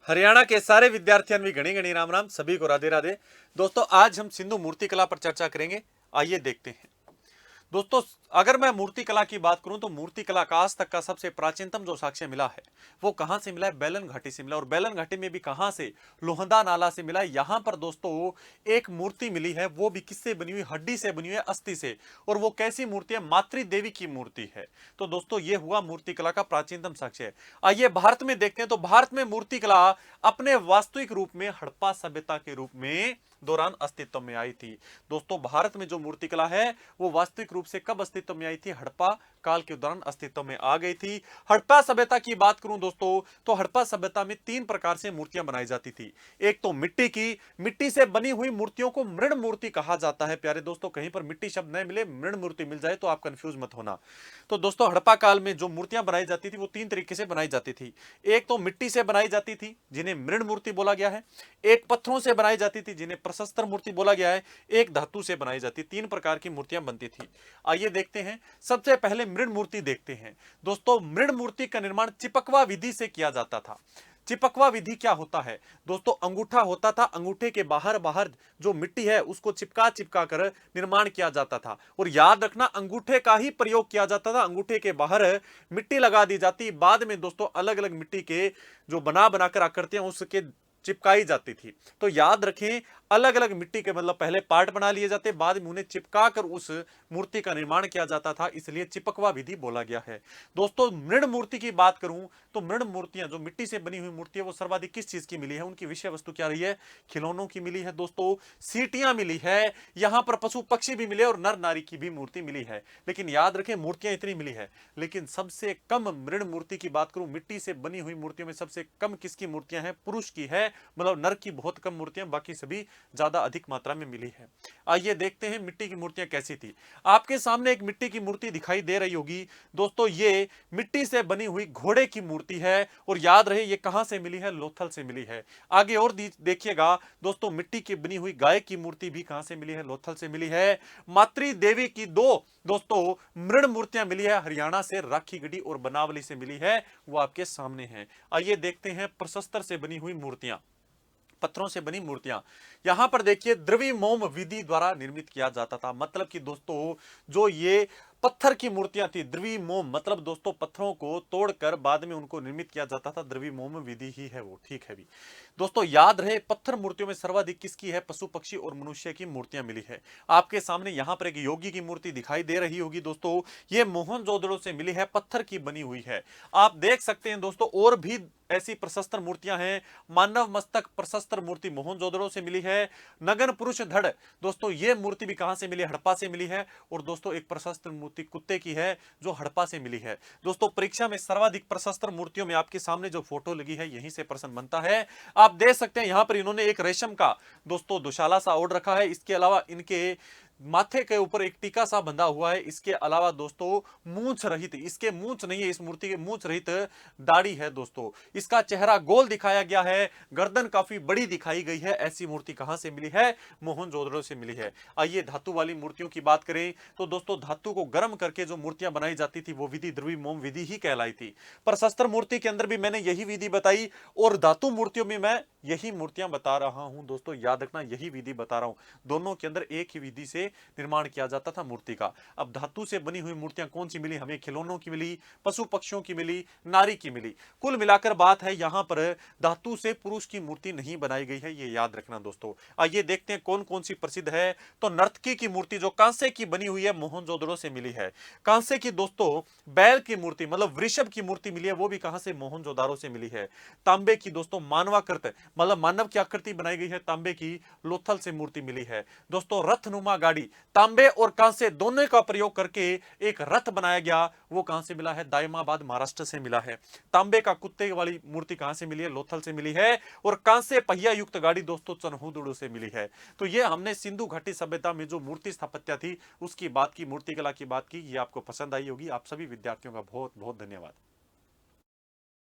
हरियाणा के सारे विद्यार्थियों भी घनी घनी राम राम, सभी को राधे राधे। दोस्तों आज हम सिंधु मूर्ति कला पर चर्चा करेंगे। आइए देखते हैं। दोस्तों अगर मैं मूर्ति कला की बात करूं तो मूर्ति कला का आज तक का सबसे प्राचीनतम जो साक्ष्य मिला है वो कहां से मिला है? बेलन घाटी से मिला। और बेलन घाटी में भी कहां से? लोहंदा नाला से मिला है। यहां पर दोस्तों एक मूर्ति मिली है, वो भी किससे बनी हुई? हड्डी से बनी हुई है, अस्थि से। और वो कैसी मूर्ति है? मातृ देवी की मूर्ति है। तो दोस्तों ये हुआ मूर्ति कला का प्राचीनतम साक्ष्य। आइए भारत में देखते हैं। तो भारत में मूर्ति कला अपने वास्तविक रूप में हड़प्पा सभ्यता के रूप में दौरान अस्तित्व में आई थी। दोस्तों भारत में जो मूर्ति कला है वो वास्तविक रूप से कब अस्तित्व में आई थी? हड़प्पा काल के दौरान अस्तित्व में आ गई थी। हड़प्पा सभ्यता की बात करूं दोस्तों तो हड़प्पा सभ्यता में तीन प्रकार से मूर्तियां बनाई जाती थी। एक तो मिट्टी की, मिट्टी से बनी हुई मूर्तियों को मृण मूर्ति कहा जाता है। प्यारे दोस्तों कहीं पर मिट्टी शब्द नहीं मिले, मृण मूर्ति मिल जाए तो आप कंफ्यूज मत होना। तो दोस्तों हड़प्पा काल में जो मूर्तियां बनाई जाती थी वो तीन तरीके से बनाई जाती थी। एक तो मिट्टी से बनाई जाती थी जिन्हें मृण मूर्ति बोला गया है, एक पत्थरों से बनाई जाती थी जिन्हें प्रशस्त्र मूर्ति बोला गया है, एक धातु से बनाई जाती। तीन प्रकार की मूर्तियां बनती थी। आइए देखते हैं। सबसे पहले मृण मूर्ति देखते हैं। दोस्तों मृण मूर्ति का निर्माण चिपकवा विधि से किया जाता था। चिपकवा विधि क्या होता है? दोस्तों अंगूठा होता था, अंगूठे के बाहर बाहर जो मिट्टी है उसको चिपका चिपका कर निर्माण किया जाता था। और याद रखना अंगूठे का ही प्रयोग किया जाता था। अंगूठे के बाहर मिट्टी लगा दी जाती, बाद में दोस्तों अलग अलग मिट्टी के जो बना बनाकर आकृतियां उसके चिपकाई जाती थी। तो याद रखें अलग अलग मिट्टी के मतलब पहले पार्ट बना लिए जाते, बाद में उन्हें चिपका कर उस मूर्ति का निर्माण किया जाता था, इसलिए चिपकवा विधि बोला गया है। दोस्तों मृण मूर्ति की बात करूं तो मृण मूर्तियां जो मिट्टी से बनी हुई मूर्ति है वो सर्वाधिक किस चीज की मिली है? उनकी विषय वस्तु क्या रही है? खिलौनों की मिली है दोस्तों, सीटियां मिली है, यहां पर पशु पक्षी भी मिले और नर नारी की भी मूर्ति मिली है। लेकिन याद रखें मूर्तियां इतनी मिली है, लेकिन सबसे कम मृण मूर्ति की बात करूं, मिट्टी से बनी हुई मूर्तियों में सबसे कम किसकी मूर्तियां हैं? पुरुष की है, मतलब नर की बहुत कम मूर्तियां, बाकी सभी ज्यादा अधिक मात्रा में मिली है। आइए देखते हैं मिट्टी की मूर्तियां कैसी थी। आपके सामने एक मिट्टी की मूर्ति दिखाई दे रही होगी दोस्तों, ये मिट्टी से बनी हुई घोड़े की मूर्ति है। और याद रहे ये कहां से मिली है? लोथल से मिली है। आगे और देखिएगा दोस्तों, मिट्टी की बनी हुई गाय की मूर्ति भी कहां से मिली है? लोथल से मिली है। मातृ देवी की दो दोस्तों मृण मूर्तियां मिली है, हरियाणा से राखीगढ़ी और बनावली से मिली है, वो आपके सामने है। आइए देखते हैं प्रशस्त्र से बनी हुई मूर्तियां, पत्थरों से बनी मूर्तियां। यहां पर देखिए द्रव्य मोम विधि द्वारा निर्मित किया जाता था। मतलब कि दोस्तों जो ये पत्थर की मूर्तियां थी, द्रव्य मोम मतलब दोस्तों पत्थरों को तोड़कर बाद में उनको निर्मित किया जाता था, द्रव्य मोम विधि ही है वो, ठीक है भी। दोस्तों याद रहे पत्थर मूर्तियों में सर्वाधिक किसकी है? पशु पक्षी और मनुष्य की मूर्तियां मिली है। आपके सामने यहां पर एक योगी की मूर्ति दिखाई दे रही होगी दोस्तों, ये मोहनजोदड़ो से मिली है, पत्थर की बनी हुई है। आप देख सकते हैं दोस्तों और भी ऐसी प्रशस्त्र मूर्तियां हैं। मानव मस्तक प्रशस्त्र मूर्ति मोहनजोदड़ो से मिली है। नगन पुरुष धड़ दोस्तों ये मूर्ति भी कहां से मिली? हड़प्पा से मिली है। और दोस्तों एक प्रशस्त्र मूर्ति कुत्ते की है जो हड़प्पा से मिली है। दोस्तों परीक्षा में सर्वाधिक प्रशस्त्र मूर्तियों में आपके सामने जो फोटो लगी है यहीं से प्रश्न बनता है। आप देख सकते हैं यहां पर इन्होंने एक रेशम का दोस्तों दुशाला सा ओढ़ रखा है। इसके अलावा इनके माथे के ऊपर एक टीका सा बंधा हुआ है। इसके अलावा दोस्तों मूंछ रहित, इसके मूंछ नहीं है, इस मूर्ति के मूंछ रहित दाढ़ी है दोस्तों। इसका चेहरा गोल दिखाया गया है, गर्दन काफी बड़ी दिखाई गई है। ऐसी मूर्ति कहां से मिली है? मोहनजोदड़ो से मिली है। आइए धातु वाली मूर्तियों की बात करें तो दोस्तों धातु को गर्म करके जो मूर्तियां बनाई जाती थी वो विधि द्रव्य मोम विधि ही कहलाई थी। प्रशस्त्र मूर्ति के अंदर भी मैंने यही विधि बताई और धातु मूर्तियों में मैं यही मूर्तियां बता रहा हूं दोस्तों, याद रखना यही विधि बता रहा हूं। दोनों के अंदर एक ही विधि से निर्माण किया जाता था मूर्ति का। अब धातु से बनी हुई मूर्तियां कौन सी मिली हमें? खिलौनों की मिली, पशु पक्षियों की मिली, नारी की मिली। कुल मिलाकर बात है यहां पर धातु से पुरुष की मूर्ति नहीं बनाई गई है, ये याद रखना दोस्तों। आइए देखते हैं कौन कौन सी प्रसिद्ध है। तो नर्तकी की मूर्ति जो कांसे की बनी हुई है मोहनजोदड़ो से मिली है। कांसे की दोस्तों बैल की मूर्ति मतलब वृषभ की मूर्ति मिली है, वो भी कहां से? मोहनजोदड़ो से मिली है। तांबे की दोस्तों मानवाकृत मतलब मानव की आकृति बनाई गई है, तांबे की लोथल से मूर्ति मिली है। दोस्तों रथनुमा गाड़ी तांबे और कांसे दोनों का प्रयोग करके एक रथ बनाया गया, वो कहां से मिला है? दायमाबाद महाराष्ट्र से मिला है। तांबे का कुत्ते वाली मूर्ति कहां से मिली है? लोथल से मिली है। और कांसे पहिया युक्त गाड़ी दोस्तों चनहुदड़ो से मिली है। तो ये हमने सिंधु घाटी सभ्यता में जो मूर्ति स्थापत्य थी उसकी बात की, मूर्ति कला की बात की। ये आपको पसंद आई होगी। आप सभी विद्यार्थियों का बहुत बहुत धन्यवाद।